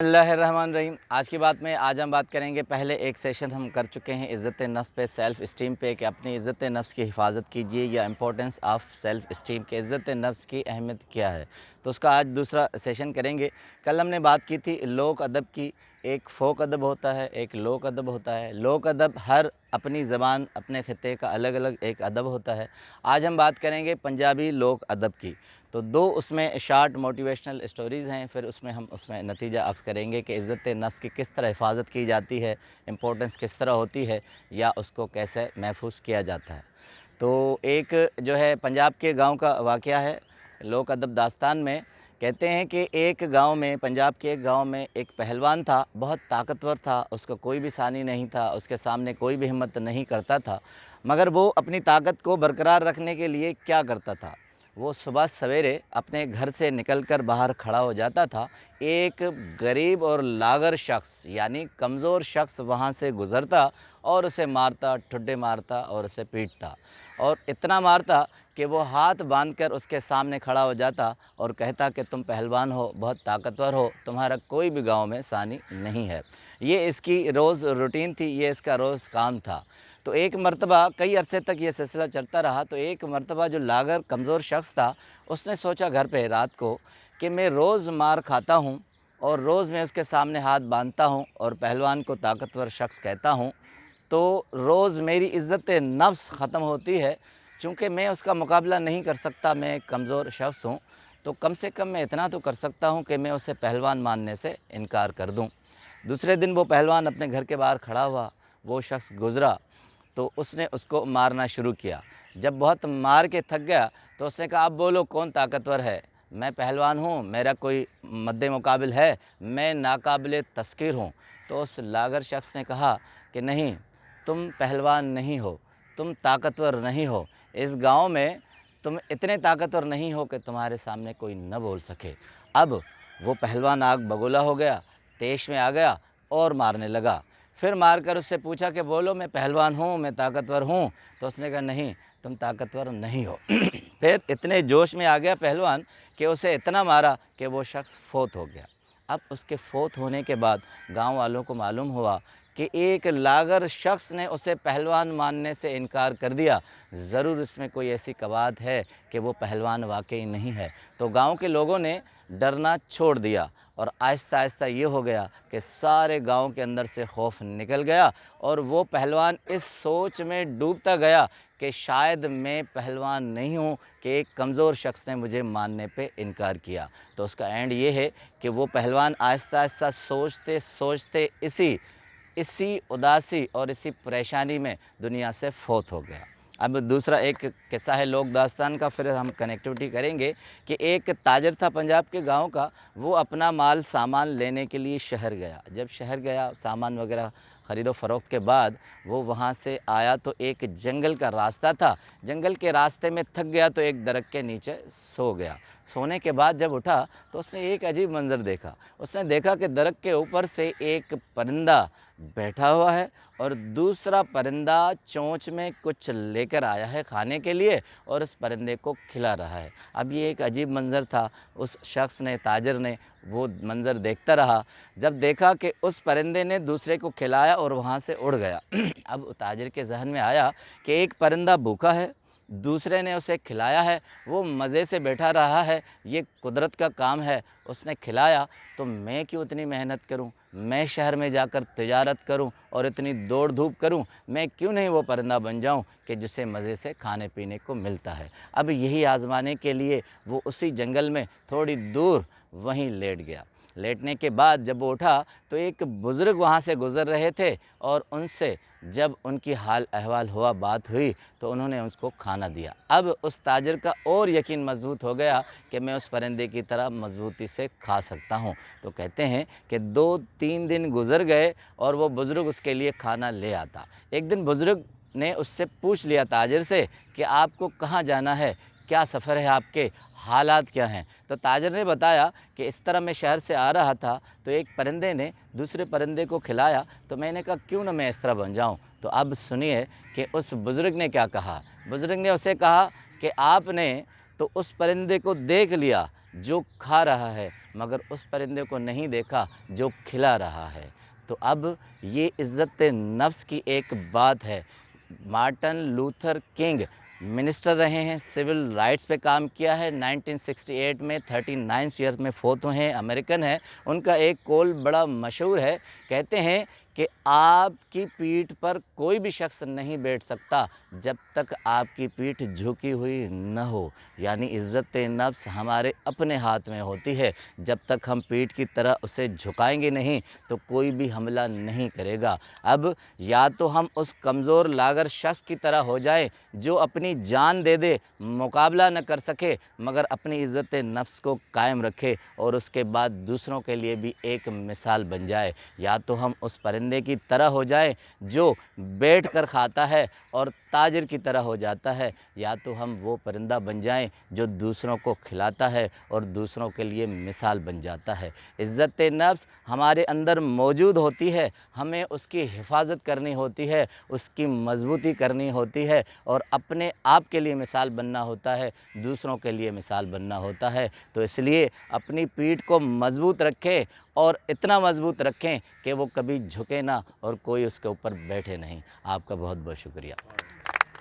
बिस्मिल्लाहिर्रहमानिर्रहीम। आज की बात में आज हम बात करेंगे, पहले एक सेशन हम कर चुके हैं इज़्ज़त नफ्स पे, सेल्फ़ इस्टीम पे, कि अपनी इज़्ज़त नफ्स की हिफाजत कीजिए या इम्पोर्टेंस ऑफ़ सेल्फ़ इस्टीम के, इज़्ज़त नफ्स की अहमियत क्या है। तो उसका आज दूसरा सेशन करेंगे। कल हमने बात की थी लोक अदब की। एक फ़ोक अदब होता है, एक लोक अदब होता है। लोक अदब हर अपनी ज़बान अपने ख़ित्ते का अलग अलग एक अदब होता है। आज हम बात करेंगे पंजाबी लोक अदब की। तो दो उसमें शार्ट मोटिवेशनल स्टोरीज़ हैं, फिर उसमें नतीजा अक्स करेंगे कि इज़्ज़त नफ्स की किस तरह हिफाजत की जाती है, इम्पोर्टेंस किस तरह होती है, या उसको कैसे महफूज किया जाता है। तो एक जो है पंजाब के गांव का वाक़या है। लोक अदब दास्तान में कहते हैं कि एक गांव में, पंजाब के एक गांव में एक पहलवान था, बहुत ताकतवर था, उसका कोई भी सानी नहीं था, उसके सामने कोई भी हिम्मत नहीं करता था। मगर वो अपनी ताकत को बरकरार रखने के लिए क्या करता था, वो सुबह सवेरे अपने घर से निकलकर बाहर खड़ा हो जाता था। एक गरीब और लागर शख्स यानी कमज़ोर शख्स वहाँ से गुज़रता और उसे मारता, ठुड्डे मारता और उसे पीटता, और इतना मारता कि वो हाथ बांधकर उसके सामने खड़ा हो जाता और कहता कि तुम पहलवान हो, बहुत ताकतवर हो, तुम्हारा कोई भी गांव में सानी नहीं है। ये इसकी रोज़ रूटीन थी, ये इसका रोज़ काम था। तो एक मर्तबा, कई अरसे तक ये सिलसिला चलता रहा, तो एक मर्तबा जो लागर कमज़ोर शख्स था, उसने सोचा घर पे रात को कि मैं रोज़ मार खाता हूँ और रोज़ मैं उसके सामने हाथ बांधता हूँ और पहलवान को ताकतवर शख्स कहता हूँ, तो रोज़ मेरी इज़्ज़त नफ्स ख़त्म होती है। चूँकि मैं उसका मुकाबला नहीं कर सकता, मैं एक कमज़ोर शख्स हूँ, तो कम से कम मैं इतना तो कर सकता हूँ कि मैं उसे पहलवान मानने से इनकार कर दूँ। दूसरे दिन वो पहलवान अपने घर के बाहर खड़ा हुआ, वो शख्स गुज़रा, तो उसने उसको मारना शुरू किया। जब बहुत मार के थक गया तो उसने कहा, अब बोलो कौन ताकतवर है, मैं पहलवान हूँ, मेरा कोई मद्दे मुकाबिल है, मैं नाकाबिले तस्कीर हूँ। तो उस लागर शख्स ने कहा कि नहीं, तुम पहलवान नहीं हो, तुम ताकतवर नहीं हो, इस गांव में तुम इतने ताकतवर नहीं हो कि तुम्हारे सामने कोई न बोल सके। अब वो पहलवान आग बगोला हो गया, तेश में आ गया और मारने लगा। फिर मारकर उससे पूछा कि बोलो, मैं पहलवान हूँ, मैं ताकतवर हूँ। तो उसने कहा नहीं, तुम ताकतवर नहीं हो। फिर इतने जोश में आ गया पहलवान कि उसे इतना मारा कि वो शख्स फोत हो गया। अब उसके फोत होने के बाद गांव वालों को मालूम हुआ कि एक लागर शख्स ने उसे पहलवान मानने से इनकार कर दिया, ज़रूर इसमें कोई ऐसी कवात है कि वो पहलवान वाकई नहीं है। तो गांव के लोगों ने डरना छोड़ दिया और आहिस्ता आहिस्ता ये हो गया कि सारे गांव के अंदर से खौफ निकल गया और वो पहलवान इस सोच में डूबता गया कि शायद मैं पहलवान नहीं हूँ, कि एक कमज़ोर शख्स ने मुझे मानने पे इनकार किया। तो उसका एंड ये है कि वो पहलवान आहिस्ता आहिस्ता सोचते सोचते इसी इसी उदासी और इसी परेशानी में दुनिया से फ़ौत हो गया। अब दूसरा एक किस्सा है लोक दास्तान का, फिर हम कनेक्टिविटी करेंगे कि एक ताजर था पंजाब के गांव का, वो अपना माल सामान लेने के लिए शहर गया। जब शहर गया, सामान वगैरह ख़रीदो फ़रोख्त के बाद वो वहाँ से आया तो एक जंगल का रास्ता था। जंगल के रास्ते में थक गया तो एक दरख्त के नीचे सो गया। सोने के बाद जब उठा तो उसने एक अजीब मंज़र देखा। उसने देखा कि दरख्त के ऊपर से एक परिंदा बैठा हुआ है और दूसरा परिंदा चोंच में कुछ लेकर आया है खाने के लिए और उस परिंदे को खिला रहा है। अब ये एक अजीब मंज़र था। उस शख्स ने, ताजर ने, वो मंज़र देखता रहा। जब देखा कि उस परिंदे ने दूसरे को खिलाया और वहाँ से उड़ गया। अब ताजर के जहन में आया कि एक परिंदा भूखा है, दूसरे ने उसे खिलाया है, वो मज़े से बैठा रहा है, ये कुदरत का काम है, उसने खिलाया, तो मैं क्यों इतनी मेहनत करूं, मैं शहर में जाकर तिजारत करूं और इतनी दौड़ धूप करूं, मैं क्यों नहीं वो परिंदा बन जाऊं कि जिसे मज़े से खाने पीने को मिलता है। अब यही आज़माने के लिए वो उसी जंगल में थोड़ी दूर वहीं लेट गया। लेटने के बाद जब वो उठा तो एक बुज़ुर्ग वहाँ से गुज़र रहे थे और उनसे जब उनकी हाल अहवाल हुआ, बात हुई, तो उन्होंने उसको खाना दिया। अब उस ताजर का और यकीन मज़बूत हो गया कि मैं उस परिंदे की तरह मज़बूती से खा सकता हूँ। तो कहते हैं कि 2-3 दिन गुज़र गए और वो बुज़ुर्ग उसके लिए खाना ले आता। एक दिन बुज़ुर्ग ने उससे पूछ लिया ताजर से कि आपको कहाँ जाना है, क्या सफ़र है आपके, हालात क्या हैं। तो ताजर ने बताया कि इस तरह मैं शहर से आ रहा था तो एक परिंदे ने दूसरे परिंदे को खिलाया, तो मैंने कहा क्यों ना मैं इस तरह बन जाऊं। तो अब सुनिए कि उस बुज़ुर्ग ने क्या कहा। बुज़ुर्ग ने उसे कहा कि आपने तो उस परिंदे को देख लिया जो खा रहा है, मगर उस परिंदे को नहीं देखा जो खिला रहा है। तो अब ये इज़्ज़त नफ्स की एक बात है। मार्टिन लूथर किंग मिनिस्टर रहे हैं, सिविल राइट्स पे काम किया है। 1968 में 39 ईयर में फोत हुए हैं, अमेरिकन है। उनका एक कॉल बड़ा मशहूर है, कहते हैं कि आपकी पीठ पर कोई भी शख्स नहीं बैठ सकता जब तक आपकी पीठ झुकी हुई न हो। यानी इज़्ज़त नफ्स हमारे अपने हाथ में होती है। जब तक हम पीठ की तरह उसे झुकाएंगे नहीं तो कोई भी हमला नहीं करेगा। अब या तो हम उस कमज़ोर लागर शख्स की तरह हो जाए जो अपनी जान दे दे, मुकाबला न कर सके, मगर अपनी इज़्ज़त नफ्स को कायम रखे और उसके बाद दूसरों के लिए भी एक मिसाल बन जाए। या तो हम उस परिंदे की तरह हो जाए जो बैठ कर खाता है और ताजिर की तरह हो जाता है, या तो हम वो परिंदा बन जाएं जो दूसरों को खिलाता है और दूसरों के लिए मिसाल बन जाता है। इज़्ज़त नफ्स हमारे अंदर मौजूद होती है, हमें उसकी हिफाजत करनी होती है, उसकी मजबूती करनी होती है और अपने आप के लिए मिसाल बनना होता है, दूसरों के लिए मिसाल बनना होता है। तो इसलिए अपनी पीठ को मजबूत रखें और इतना मजबूत रखें कि वो कभी झुके ना और कोई उसके ऊपर बैठे नहीं। आपका बहुत बहुत शुक्रिया।